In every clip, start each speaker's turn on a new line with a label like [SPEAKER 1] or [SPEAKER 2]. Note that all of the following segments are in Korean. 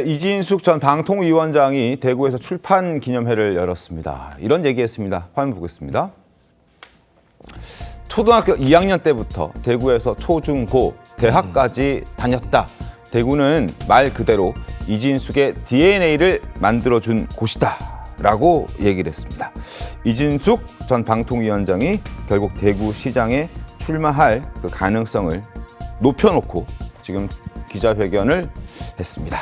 [SPEAKER 1] 이진숙 전 방통위원장이 대구에서 출판 기념회를 열었습니다. 이런 얘기했습니다. 화면 보겠습니다. 초등학교 2학년 때부터 대구에서 초, 중, 고, 대학까지 다녔다. 대구는 말 그대로 이진숙의 DNA를 만들어준 곳이다. 라고 얘기를 했습니다. 이진숙 전 방통위원장이 결국 대구시장에 출마할 그 가능성을 높여놓고 지금 기자회견을 했습니다.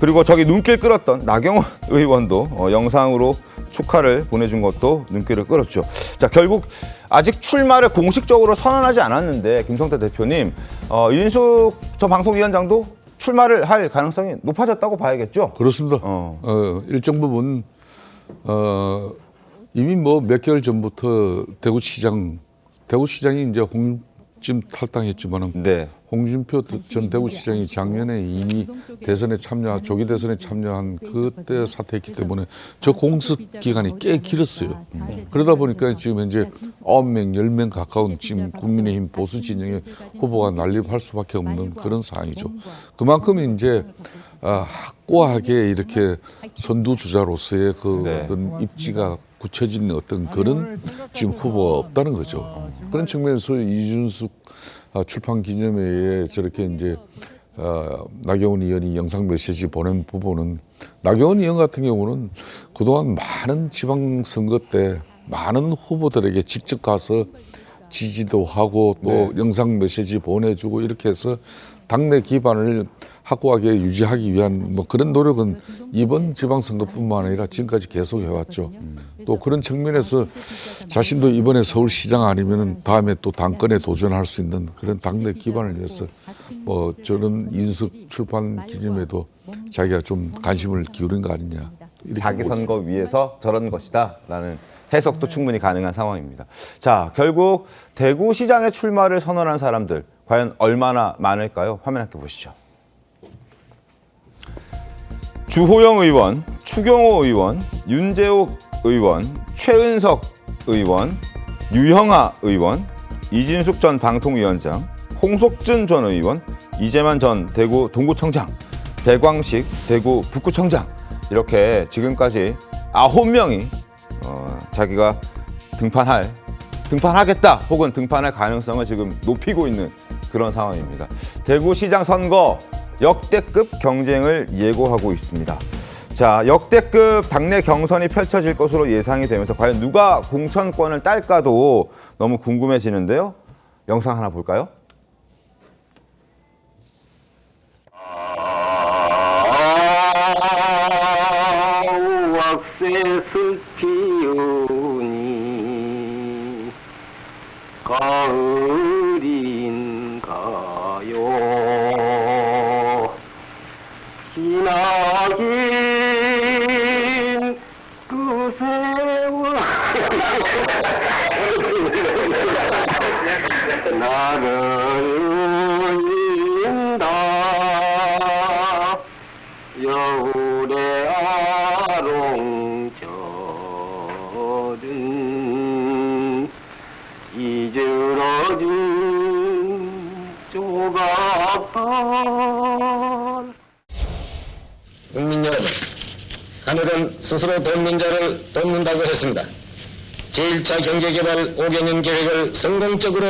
[SPEAKER 1] 그리고 저기 눈길 끌었던 나경원 의원도 영상으로 축하를 보내준 것도 눈길을 끌었죠. 자, 결국 아직 출마를 공식적으로 선언하지 않았는데 김성태 대표님, 이진숙 전 방통위원장도 출마를 할 가능성이 높아졌다고 봐야겠죠?
[SPEAKER 2] 그렇습니다. 일정 부분 이미 뭐 몇 개월 전부터 대구시장이 이제 홍준표 탈당했지만은
[SPEAKER 1] 네.
[SPEAKER 2] 홍준표 전 대구시장이 작년에 이미 대선에 조기 대선에 참여한 그때 사퇴했기 때문에 저 공석 기간이 꽤 길었어요. 그러다 보니까 지금 현재 9명, 10명 가까운 지금 국민의힘 보수 진영의 후보가 난립할 수밖에 없는 그런 상황이죠. 그만큼 이제 확고하게 이렇게 선두주자로서의 그
[SPEAKER 1] 네.
[SPEAKER 2] 어떤 입지가 굳혀진 어떤 그런 지금 후보가 없다는 거죠. 그런 측면에서 이준숙 출판 기념회에 저렇게 이제 나경원 의원이 영상 메시지 보낸 부분은, 나경원 의원 같은 경우는 그동안 많은 지방선거 때 많은 후보들에게 직접 가서 지지도 하고 또 영상 메시지 보내주고 이렇게 해서 당내 기반을 확고하게 유지하기 위한 뭐 그런 노력은 이번 지방선거뿐만 아니라 지금까지 계속 해왔죠. 또 그런 측면에서 자신도 이번에 서울시장 아니면은 다음에 또 당권에 도전할 수 있는 그런 당내 기반을 위해서 뭐 저런 인숙 출판 기념에도 자기가 좀 관심을 기울인 거 아니냐.
[SPEAKER 1] 자기 선거 위해서 저런 것이다라는 해석도 충분히 가능한 상황입니다. 자, 결국 대구시장에 출마를 선언한 사람들 과연 얼마나 많을까요? 화면 함께 보시죠. 주호영 의원, 추경호 의원, 윤재옥 의원, 최은석 의원, 유형아 의원, 이진숙 전 방통위원장, 홍석준 전 의원, 이재만 전 대구 동구청장, 배광식 대구 북구청장, 이렇게 지금까지 9명이 자기가 등판하겠다 혹은 등판할 가능성을 지금 높이고 있는 그런 상황입니다. 대구시장 선거 역대급 경쟁을 예고하고 있습니다. 자, 역대급 당내 경선이 펼쳐질 것으로 예상이 되면서 과연 누가 공천권을 딸까도 너무 궁금해지는데요. 영상 하나 볼까요?
[SPEAKER 3] 왁새슬 피우니 가을인가요. 기나긴 그 세월 나를 울린다. 여울의 아롱젖은 이즈러진 조각들.
[SPEAKER 4] 국민 여러분, 하늘은 스스로 동민자를 돕는다고 했습니다. 제1차 경제개발 5개년 계획을 성공적으로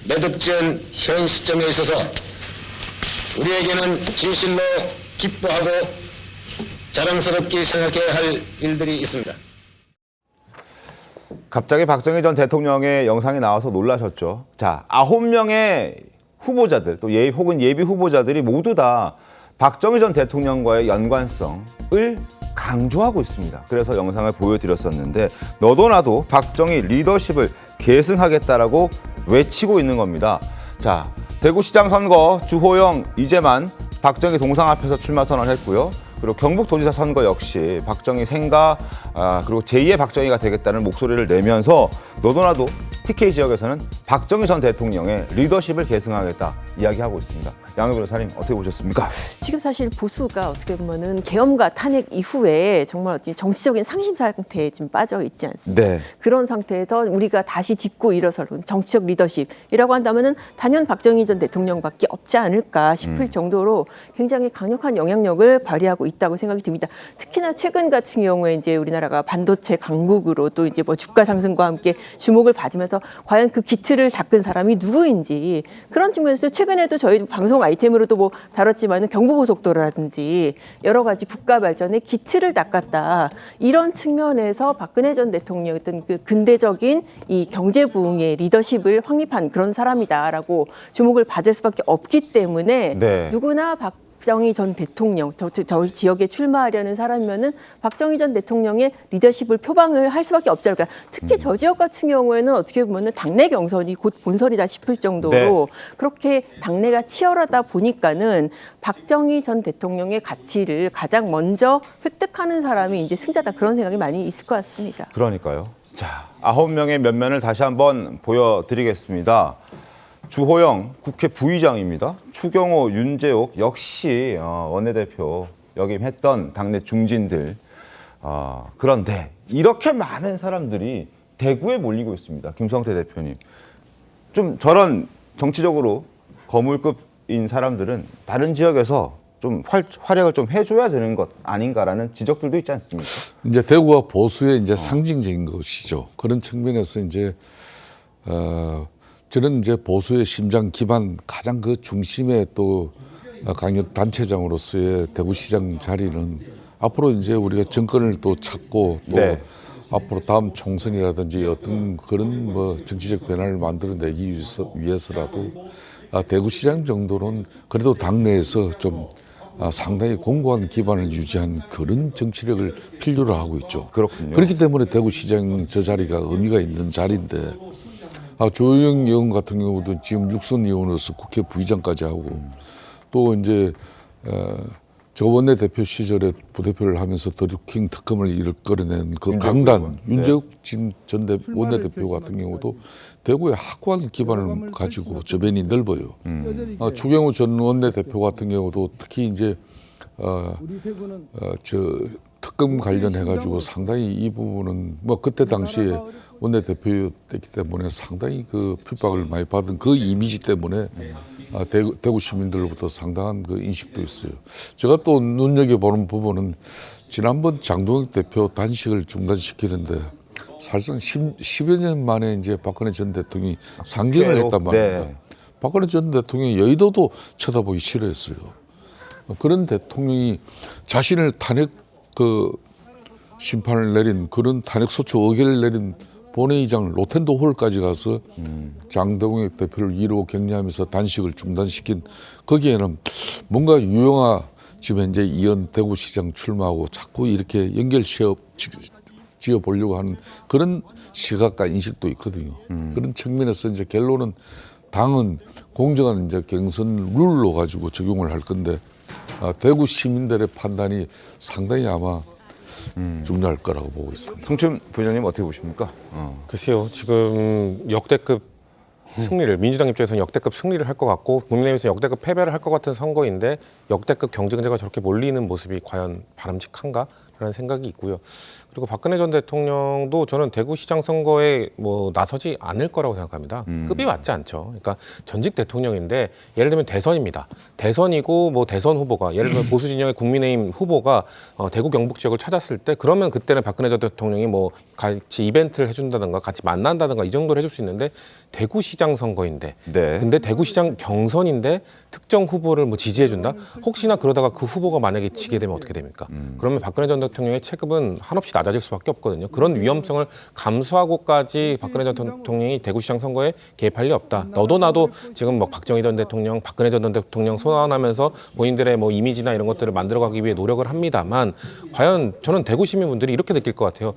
[SPEAKER 4] 매듭지은 현 시점에 있어서 우리에게는 진실로 기뻐하고 자랑스럽게 생각해야 할 일들이 있습니다.
[SPEAKER 1] 갑자기 박정희 전 대통령의 영상이 나와서 놀라셨죠. 자, 9명의 후보자들, 또 혹은 예비 후보자들이 모두 다 박정희 전 대통령과의 연관성을 강조하고 있습니다. 그래서 영상을 보여드렸었는데 너도 나도 박정희 리더십을 계승하겠다라고 외치고 있는 겁니다. 자, 대구시장 선거 주호영, 이재만, 박정희 동상 앞에서 출마 선언했고요. 그리고 경북도지사 선거 역시 박정희 생가 그리고 제2의 박정희가 되겠다는 목소리를 내면서 너도 나도 TK 지역에서는 박정희 전 대통령의 리더십을 계승하겠다 이야기하고 있습니다. 양희 변호사님 어떻게 보셨습니까?
[SPEAKER 5] 지금 사실 보수가 어떻게 보면은 계엄과 탄핵 이후에 정말 어떤 정치적인 상심 상태에 지금 빠져 있지 않습니까?
[SPEAKER 1] 네.
[SPEAKER 5] 그런 상태에서 우리가 다시 딛고 일어설 정치적 리더십이라고 한다면은 단연 박정희 전 대통령밖에 없지 않을까 싶을 정도로 굉장히 강력한 영향력을 발휘하고 있다고 생각이 듭니다. 특히나 최근 같은 경우에 이제 우리나라가 반도체 강국으로 또 이제 뭐 주가 상승과 함께 주목을 받으면서 과연 그 기틀을 닦은 사람이 누구인지 그런 측면에서 최근에도 저희 방송 아이템으로도 뭐 다뤘지만은 경부고속도로라든지 여러 가지 국가 발전의 기틀을 닦았다 이런 측면에서 박근혜 전 대통령의 어떤 그 근대적인 이 경제 부흥의 리더십을 확립한 그런 사람이다라고 주목을 받을 수밖에 없기 때문에
[SPEAKER 1] 네.
[SPEAKER 5] 누구나 박정희 전 대통령, 저희 지역에 출마하려는 사람이면은 박정희 전 대통령의 리더십을 표방을 할 수밖에 없지 않을까. 특히 저 지역 같은 경우에는 어떻게 보면은 당내 경선이 곧 본선이다 싶을 정도로 그렇게 당내가 치열하다 보니까는 박정희 전 대통령의 가치를 가장 먼저 획득하는 사람이 이제 승자다 그런 생각이 많이 있을 것 같습니다.
[SPEAKER 1] 그러니까요. 자, 9명의 면면을 다시 한번 보여드리겠습니다. 주호영 국회 부의장입니다. 추경호, 윤재옥 역시 원내대표 역임했던 당내 중진들. 그런데 이렇게 많은 사람들이 대구에 몰리고 있습니다. 김성태 대표님. 좀 저런 정치적으로 거물급인 사람들은 다른 지역에서 좀 활약을 좀 해줘야 되는 것 아닌가라는 지적들도 있지 않습니까?
[SPEAKER 2] 이제 대구가 보수의 이제 상징적인 것이죠. 그런 측면에서 이제 저는 이제 보수의 심장 기반 가장 그 중심의 또 강력 단체장으로서의 대구시장 자리는 앞으로 이제 우리가 정권을 또 찾고 또
[SPEAKER 1] 네.
[SPEAKER 2] 앞으로 다음 총선이라든지 어떤 그런 뭐 정치적 변화를 만들어내기 위해서라도 대구시장 정도는 그래도 당내에서 좀 상당히 공고한 기반을 유지한 그런 정치력을 필요로 하고 있죠.
[SPEAKER 1] 그렇군요.
[SPEAKER 2] 그렇기 때문에 대구시장 저 자리가 의미가 있는 자리인데 조영 의원 같은 경우도 지금 육선 의원으로서 국회 부의장까지 하고 또 이제 저 원내대표 시절에 부대표를 하면서 더루킹 특검을 이끌어낸 그 강단 윤재욱 전 원내대표 같은 경우도 대구에 확고한 기반을 가지고 저변이 넓어요. 추경호 전 원내대표 같은 경우도 특히 이제 저 특검 관련해 가지고 상당히 이 부분은 뭐 그때 당시에 원내대표였기 때문에 상당히 그 핍박을 많이 받은 그 이미지 때문에 대구 시민들로부터 상당한 그 인식도 있어요. 제가 또 눈여겨보는 부분은 지난번 장동혁 대표 단식을 중단시키는데 사실상 10여 년 만에 이제 박근혜 전 대통령이 상경을 했단 말입니다.
[SPEAKER 1] 네.
[SPEAKER 2] 박근혜 전 대통령이 여의도도 쳐다보기 싫어했어요. 그런 대통령이 자신을 탄핵 그 심판을 내린 그런 탄핵소추 의결을 내린 본회의장 로텐도 홀까지 가서 장동혁 대표를 1호 격려하면서 단식을 중단시킨 거기에는 뭔가 유영아 지금 현재 이현 대구시장 출마하고 자꾸 이렇게 연결 지어 보려고 하는 그런 시각과 인식도 있거든요. 그런 측면에서 이제 결론은 당은 공정한 이제 경선 룰로 가지고 적용을 할 건데 대구 시민들의 판단이 상당히 아마 중요할 거라고 보고 있습니다.
[SPEAKER 1] 성춘 부장님 어떻게 보십니까?
[SPEAKER 6] 글쎄요. 지금 역대급 승리를 민주당 입장에서는 역대급 승리를 할 것 같고 국민의힘에서 역대급 패배를 할 것 같은 선거인데 역대급 경쟁자가 저렇게 몰리는 모습이 과연 바람직한가라는 생각이 있고요. 그리고 박근혜 전 대통령도 저는 대구시장 선거에 뭐 나서지 않을 거라고 생각합니다. 급이 맞지 않죠. 그러니까 전직 대통령인데 예를 들면 대선입니다. 대선이고 뭐 대선 후보가 예를 들면 보수 진영의 국민의힘 후보가 대구 경북 지역을 찾았을 때 그러면 그때는 박근혜 전 대통령이 뭐 같이 이벤트를 해준다든가 같이 만난다든가 이 정도를 해줄 수 있는데 대구시장 선거인데
[SPEAKER 1] 네.
[SPEAKER 6] 근데 대구시장 경선인데 특정 후보를 뭐 지지해준다? 혹시나 그러다가 그 후보가 만약에 지게 되면 어떻게 됩니까? 그러면 박근혜 전 대통령의 체급은 한없이 낮아질 수밖에 없거든요. 그런 위험성을 감수하고까지 박근혜 전 대통령이 대구시장 선거에 개입할 리 없다. 너도 나도 지금 뭐 박정희 전 대통령, 박근혜 전 대통령 소환하면서 본인들의 뭐 이미지나 이런 것들을 만들어가기 위해 노력을 합니다만 과연 저는 대구 시민분들이 이렇게 느낄 것 같아요.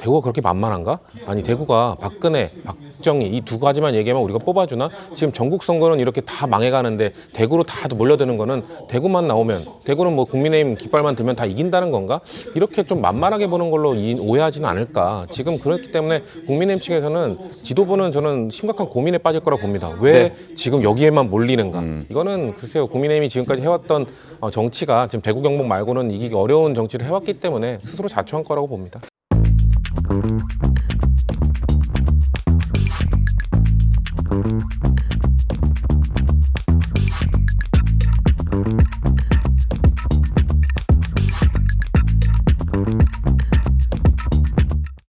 [SPEAKER 6] 대구가 그렇게 만만한가? 아니 대구가 박근혜, 박정희 이 두 가지만 얘기하면 우리가 뽑아주나? 지금 전국 선거는 이렇게 다 망해가는데 대구로 다 몰려드는 거는 대구만 나오면 대구는 뭐 국민의힘 깃발만 들면 다 이긴다는 건가? 이렇게 좀 만만하게 보는 걸로 오해하지는 않을까? 지금 그렇기 때문에 국민의힘 측에서는 지도부는 저는 심각한 고민에 빠질 거라고 봅니다. 왜 지금 여기에만 몰리는가? 이거는 글쎄요 국민의힘이 지금까지 해왔던 정치가 지금 대구 경북 말고는 이기기 어려운 정치를 해왔기 때문에 스스로 자초한 거라고 봅니다.